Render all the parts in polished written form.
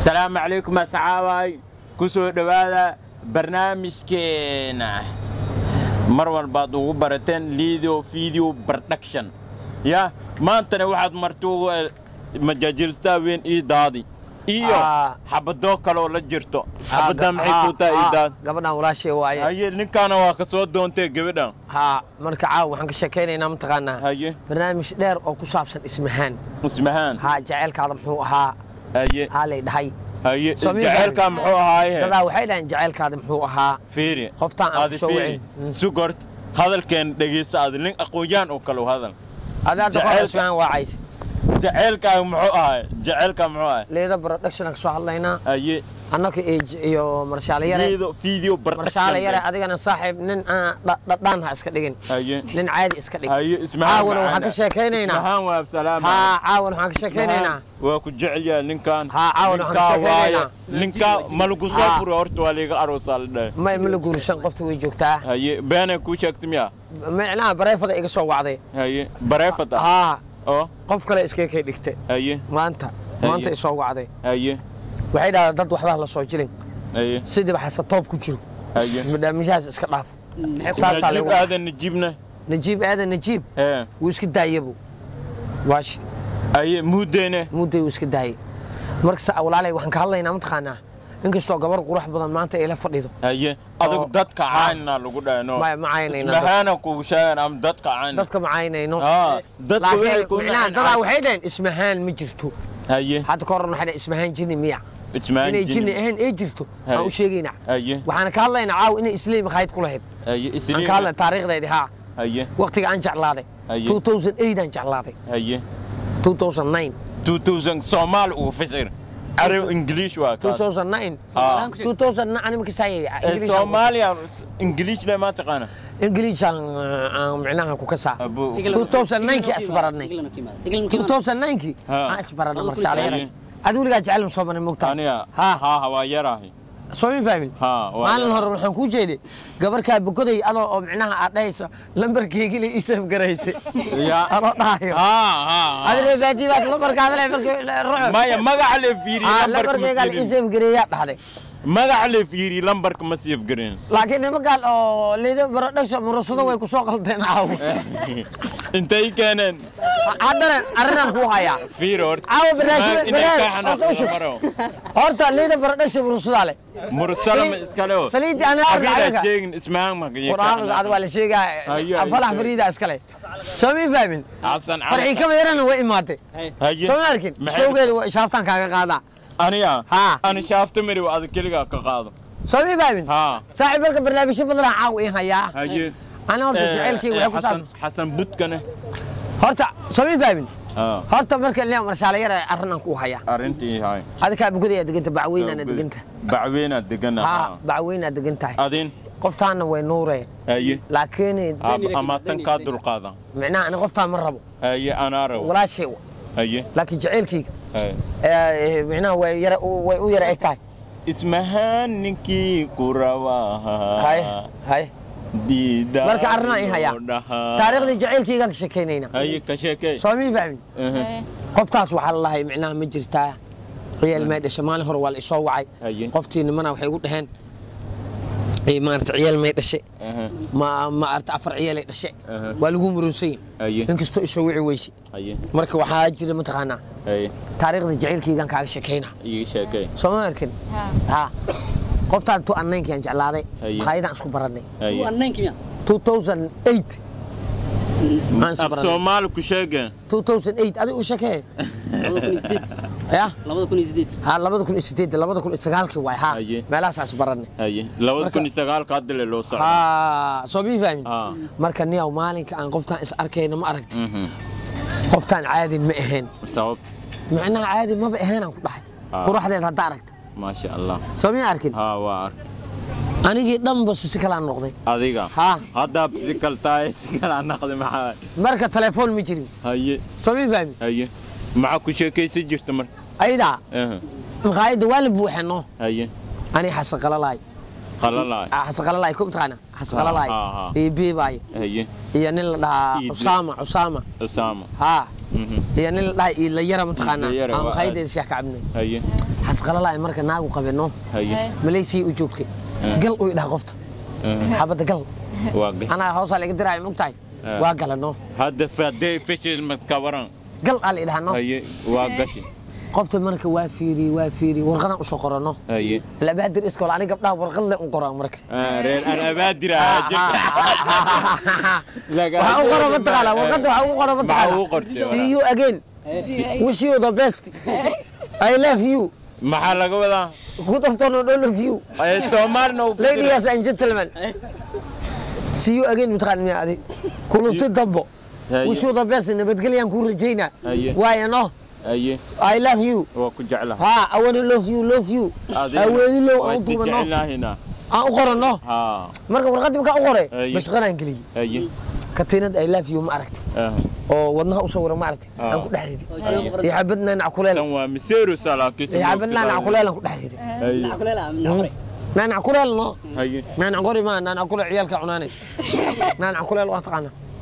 السلام عليكم أصحابي كسو دوادا برنامج كينا مروان بعضو برتين ليديو فيديو برودكشن يا ما أنت واحد مرتو مجاجلستا وين دادي حبدو كلو لجرتو حبدا maxay ku tahay dad gabadhan walaashay waay haye ninkaana waa ka soo doontay gabadhan marka caaw waxaan ka sheekeynaynaa mataqaanaa barnaamij dheer oo ku saabsan ismahaan jaceelkaada muxuu ahaa halay dhahay jaceelka muxuu ahaa dadaa waxay dhahan jaceelkaada muxuu ahaa fiiri qoftaan aan soo wicin sugort hadalkeen dhageysta aad nin aqoon oo kale hadal adaa ismahaan waacaysi jaceelka muxuu ahaa leeda production ka soo hadlaynaa annaka iyo marshaale yare video marshaale yare adigana saaxiib nin dhadhaan ha iska dhigin nin caadi iska dhig caawan waxaan ka sheekeynaynaa caawan waxaan ka sheekeynaynaa waa ku jecel yahay ninkan caawan waxaan ka sheekeynaynaa ninka malagu soo furo horta waa liiga aroosaa la dhahay ma la guursan qofta way joogtaa beenay ku sheegtay miya macnaha bareefada iga soo wacday bareefada qof kale iska kay dhigtay maanta isoo wacday waxay dhahdeen dad waxba la soo jilin sidii waxa toob ku jiro barnaamijyaas iska dhaaf saasa lagu najiib aadan wuu iska daayay waashi muudey wuu iska daayay marka walaalay waxaan ka hadlaynaa mataqaanaa inkastoo gabar qurux badan maanta ay la fadhido adigu dadka caayna lagu dhaayno ma caynayno ismahaana ku sheegan am dadka ma caynayno laakiin dadaa waxay dhayn ismahaan ma jirto hadda koran waxay dhayn ismahaan jinni miya inay jinni ahayn ay jirto aan u sheegaynaa waxaan ka hadlaynaa caaw inay islaam qayd ku lahayd aan ka hadlay taariikhdeedii waqtiga aan jeclaaday 2008 aan jeclaaday 2009 Soomaali uu fasir عربي انجليش واكا 2009 انا مكساي سوماليا انجليش لا ما تقانا انجليش معناها كوكسا 2009 كي اسبرني 2009 كي اسبرنا مرسالين ادولغا جعل سومن موقتا ها وايراهي سوين فاهمين مالن هور waxaan ku jeeday gabarka bukoday adoo macnaha aad dhayso lambarkeegi la isaf gareysay adoo dhahayo adoo baadibaad lambarkaada la markii maya magac la fiiri lambarkeega la isaf gareeya dhahday magac la fiiri lambarka ma siif gareen laakiin nimankan oo leedo production murasado way ku soo qaldeen aaw intay keeneen hadana arinan ku haya fiir aaw horta leedo production murasado le مرسلم اسكالو سليد انا ارجع شيء اسمها ما قران عاد ولا شيء افلح فريده اسكله سوي فاهمين حسن فرحي كما يرن way imaatay soo arkin showgeedu waa shaaftan kaaga qaada انا شافت مري واد kaliga ka qaado soo fahmin saaxiibka barnaamijyo badan caaw in haya ana horta jaceelkii waxa ku saabsan xasan budkana horta soo fahmin horta marka ilaa marshaale yar arrinan ku haya arrintii hay adka buguday deganta bacweynana deganta bacweyna deganta adin qoftaana way nuureen laakiin ama tan ka dulqaadan macnaha ana qoftaan ma rabo ana rabo wala shay laakiin jaceelkii macnaha way u yara egtahay ismahaan ninkii ku rabaa hay marka arna ay haya taariikhda jaceelkayga ka sheekeynayna ka sheekay soomi fahmin qoftaas waxa la lahay macnaha ma jirtaa ciyaal ma dhashay maalin hore waa la soo wacay qoftii nimana waxay ugu dhaheen ay maarta ciyaal ma dhashay ma arta afar ciyaal ay dhashay waa lagu murunsay inkastoo isoo wici weysi marka waxa jira mataqaana taariikhda jaceelkayga ka sheekeyna soo arkin qoftaan tu anneenkii aan jeclaaday qaayadaan isku baranay 2008 Soomaali ku sheegay 2008 adigu sheekay 2008 waay meelahaas aan baranay 2009 ka hadle loo socdo soo fahmin marka niyow maalinka aan qoftaan is arkayna ma aragtay qoftaan caadi ma ahayn sabab macnaha caadi ma ahayn aan ku dhahay quruxdeed hadda aragtay ما شاء الله سامي أركن وارك أنا جيت دم بس سكال عن نقطة أديكا هذا سكال تاي سكال عن نقطة معاه مركز تلفون مجري هاي سامي فاهم هاي معك شيء كيس يجتمر أيدا مقايد والبو حنو هاي أنا حسق الله حسق الله كم تغنى حسق الله بي باي هي نيل أسامة يعني لا يرى متقانا أنا قايد الشيخ عبني حسقل الله مركز ناقو قبلنا مليسي وجوبتي قل ويده قفته حبة قل أنا هوصل لك دراعي مقطعي واقل إنه هذا فدي فيش المتكوران قل على إله إنه واقشي قفت مركز وافيري ورقنا وشقرنا لا بادر إسكول عليك قبلها ورقنا وقرا مركز أنا بادر وقرا متقالا وقرا متقالا see you again wish you the best I love you محل قبلا good afternoon all of you سومارنا ladies and gentlemen see you again متقالا يا عادي كلهم تدبوا wish you the best نبتقول يا نكون رجينا why no I love you وكجعلها I want to love you I will love you جعلنا هنا أقرأ مركب ورقتي بقى أقرأ بس غير إنجليزي كتيرد I love you ما عرفتي وضنها أصور ما عرفتي أنا كنت حريدي يحبنا نعقلها توا مسيرو سلاكيس يحبنا نعقلها أنا كنت حريدي نعقلها لنا نعقلها ما نعقلها عيالك عناني نعقلها الوقت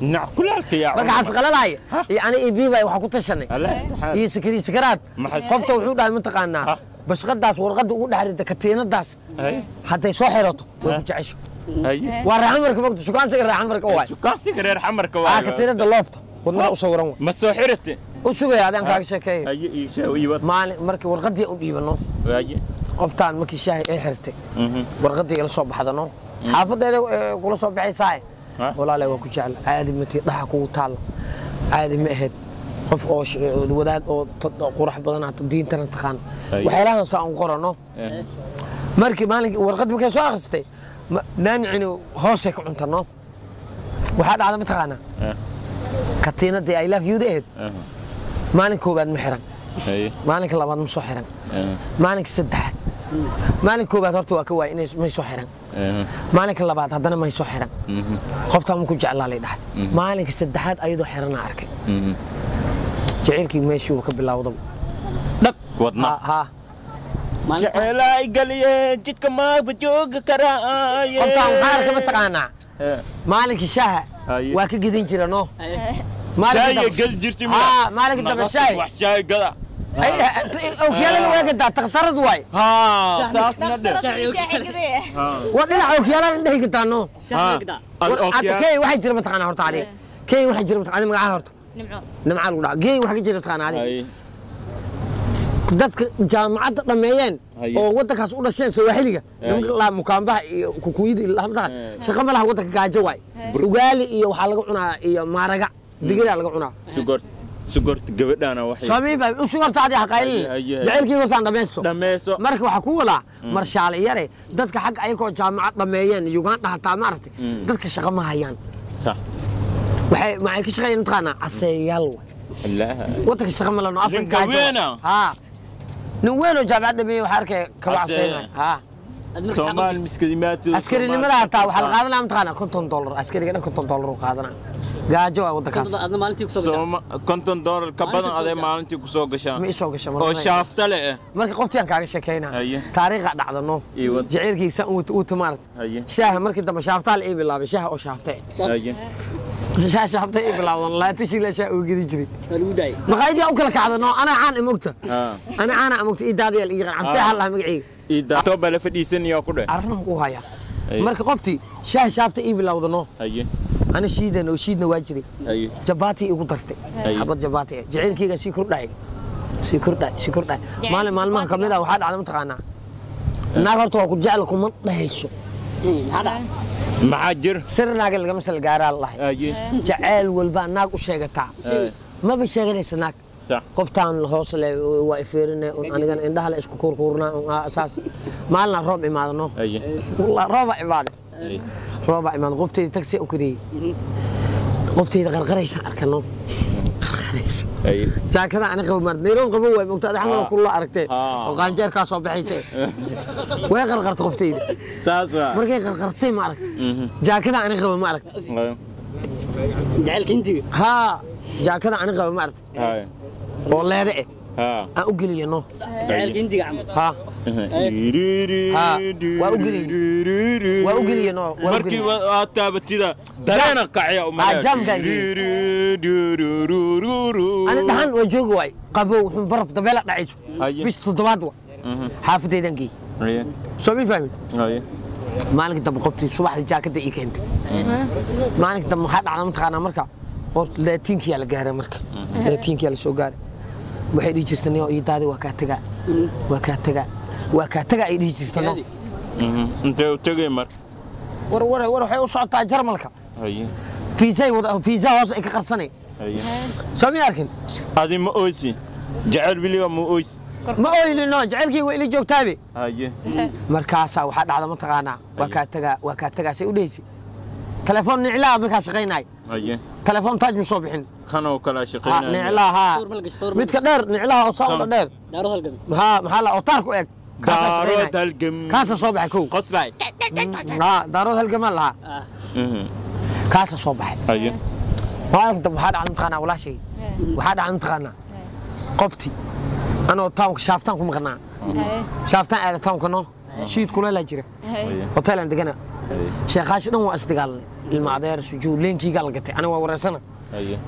نعقلها يا marka xasqalalaay yani iibay waxa ku tashanay iyo sikiraad qofta wuxuu dhahay ma taqaanaa bashqadaas warqada ugu dhaxrida katiinadaas haday soo xirato way ku jecesho waa raaxan marka waqti shukaansiga raaxan marka waay shukaansiga reer xamarka waay katiinada loofta wadna u sawiran ma soo xirtay u sugay adaan kaaga sheekay maalin marka warqadii u dhiibano qoftaan markii shaahi ay xirtay warqadii la soo baxdano xaafadeeda kula soo baxaysaa والله لا وكجعل عادي متي ضحك وطال عادي ما أهد قف أوش وداد أو قرح بدنا دين تنتخان وحيلان صان قرنه مركي مالك ورقد مكان سؤال استي نانعني هوسك عنتنا وحد على متخانة كتينا دي I love you ده مالك هو بعد محرم مالك الله بعد مصحرم مالك سدحت مالك هو بعد هرتوا كواي إني ما يصحرم مالك الله بعد هذا ما يصحرم قفتها ممكن جعل الله يدحت مالك السدحات أيضا حرنا عركة جعلك ماشي وكبلا وضب دك ودنا ها جعلاي قلي جدك ما بجوق كراي قفتها محارك متقانا مالك الشاه واكي قدين جرانو شاي قل جرتي مالك دب الشاي وحشاي قلا اوكيالا واقد تقترض واي صاف ندر ودنا اوكيالا ندهي قدانو كي واحد جرب تقانا هورتا عليه كي واحد جرب تقانا مقاها هورتا نمعا لو كي واحد جرب تقانا عليه dadka jaamacada dhameeyeen oo wadankaas u dhasheen Soomaaliga nimanka la mukaambaha iyo kukuyidi lahamta shaqo malaha wadanka gaajo waay ugaali iyo waxa laga cunaa iyo maaraga digir laga cunaa sugort gabadhana waxay saamiba sugorta hadi haqayl jaceelkiiga saan dhameeso marka waxa ku wala marshaal yare dadka xaq ayagoo jaamacad dhameeyeen Uganda hataa ma aragtay dadka shaqo ma hayaan sax waxay ka shaqeeyeen taqaana aseeyal الله wadanka shaqo ma lano afka gaajo ha نوينو جامعة دمية وحركة كبع سينا ها سومال مسكينات عسكري نمرة تا وحال قادنا متقانا $50 عسكري كنا $50 قادنا جاجوا ودكاس أنا مالتي كسوق $50 كبدنا هذا مالتي كسوق شان مي سوق شان أو شافت له مركي قفتي كاغا شكينا تاريخ دعدنو جعيركي سان وتمارت شاه مركي دم شافتا لا بلا شاه او شافته شافته بلا والله تشي لا شاه وجدي جري الوداي مقايدي او كلا كعدنو انا عان موقته انا موقت ايدادي اليغان عفتها الله مغعي ايدا تو بلا فديسن يا كوده عرفنا كو هيا مركي قفتي شاه شافته اي بلاودنو أنا شيدنا وشيدنا واجري جباتي يقول درتي حبط جباتي جعلكيga si kordhay maalmaha kamida waxa dhacday mataqaana naag horta waa ku jecel kuma dhahayso maxajir sir naag laga masal gaar Allah jecel walba naag u sheegata ma ba sheeganaysa naag qoftaan hoos leh waa ifeerinay aniga indhaha la isku kurkurna asaas maalna roob imaadno wallahi roob imaad qoftay taxi u kiri qoftay qarqaraysa arkano qarqaraysa jaakada ana qabo mar neeron qabo way mogtaad xamal kullu aragtay oo qaanjeer ka soo baxaysay way qarqartay qoftay saas markay qarqartay ma aragtay jaakada ana qabo ma aragtay جعلك انت ها jaakada ana qabo ma aragtay oo leede aan u galiyano جعلك انت عم ها وأقولي إنه مركي واتابتيدا دارنا قاعية أنا دهان وجوه واي قبو وحن برف دبلا نعيش بس تضمادوا حافظ يدنكي سوي فاهم مالك دم قفتي صباح الجاكيت إيك أنت مالك دم حد على متخانة مركا قلت لا تينكي على جهة مركا لا تينكي على سوقار waxay dhigi jirtay oo iidaadi waa ka taga ay dhigi jirtay intee u tagay mar war waxay u socotaa Jarmalka fiisa hoos ay ka qarsanay sami arkin adi ma ooysi jacayl biliga ma ooysi ma ooylino jacaylkii waa ila joogtaabe markaas waxa dhacda ma taqaana waa ka taga say u dhaysi telefoon niclaa markaa shaqeynay telefoon taaj ma soo bixin kanoo kala shaqeynay niclaha mid ka dheer niclaha oo soo dheer daaro halgam maxaa la otaar ku eg daaro halgam kaasa soo baxay kow qosray daaro halgam laha kaasa soo baxay waxa dhacda maqana walaashay waxa dhacda maqana qofti anoo taanka shaaftaan ku maqnaa shaaftaan aad taanka no shiid kula la jira hotel aan degana sheekhash dhan waa isdagaalnay ilma adeer sujuud leenkiga la gatay aniga waa wareersana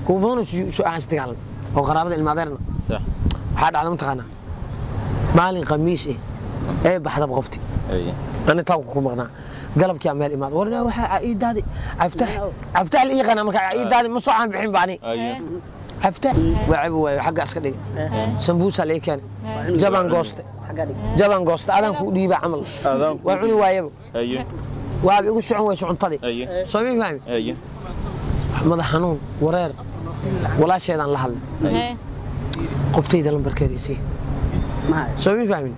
كوبون شو أشتغل أو قرابة المدرنا صح هذا على متقنا مالي قميص إيه بحدا بغفتي أنا توقف مقنع قلب كامل إمام ولا واحد عيد هذه أفتح الإيق أنا مك عيد هذه مصو عم بحين بعني أفتح وعبوا حق عسكري سمبوسة ليه كان جبان قوست أذان كودي بعمل وعني وايب وابي يقول شعون وشعون طدي صومي فاهم ماذا حنون ورير ولا شيء عن لحظة قفتي ده لمبر كديسي سوي فاهمين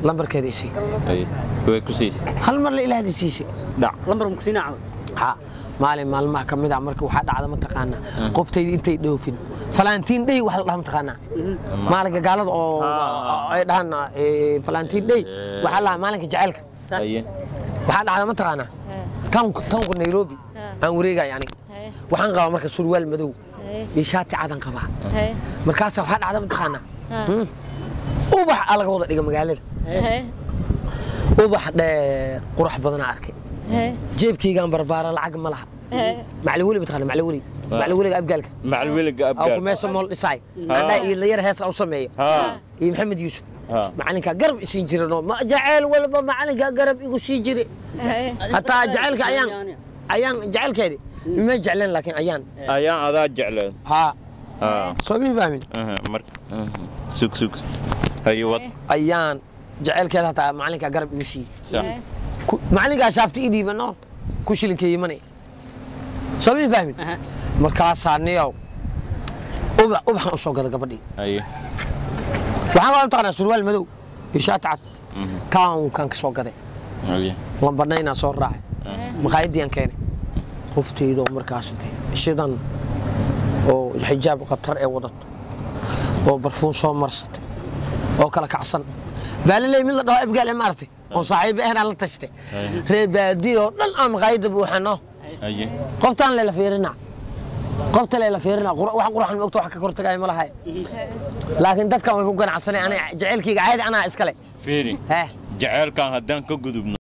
لمبر كديسي ويكسيس هل مر إلى هذه السيسي لا لمبر مكسينا عمل مالي مال ما كم إذا عمرك وحد على منطقنا قفتي أنت دوفين فلانتين دي وحد لها منطقنا مالك قالت أو دهنا فلانتين دي وحد لها مالك جعلك وحد على منطقنا تونك نيروبي أمريكا يعني waxaan qabaa marka surwaal madow iyo shaati cadan qabaa markaas waxa dhacda madaxana ubax alaga wada dhiga magaalada ubax dheer qurux badan arkay jeebkaygaan barbaara lacag ma laha macalwili bataqaan macalwiliga abgaalka oo meesha mool dhisay anaa iyo yar hees u sameeyo iyo maxamed yuusuf macalinka garab isiin jirano ma jacayl walba macalinka garab igu sii jire hatta jacaylka ayaan jacaylkeedi ما جعلان لكن أيان هذا جعلان صوبي فاهمين سوق أيوة أيان جعل كذا تاع معلك أقرب يمشي معلك شافت إيدي منه كوشي لك يمني صوبي فاهمين مركز صارنيو وبحنا أسوق هذا قبلي أيه وحنا طبعا سروال مدو يشاتعت كان كسوق هذا أيه لمبرنا صور راعي مقايدي أن كان قفتي مركزتي شيطان أو حجاب قطر أو وضط أو برفون صوم مرست أو كلا كعصن بالله من الله أبقى الإمارتي وصاحب إحنا على تشتي ربادي والأم غايد بوحنا قفتان ليلة فيرنا قفت ليلة فيرنا وحقول عن وقت وحكي كرت جاي ملا هاي لكن ده كان يكون عصني أنا جعلك عادي أنا إسكالي فيري جعل كان هدان كجذب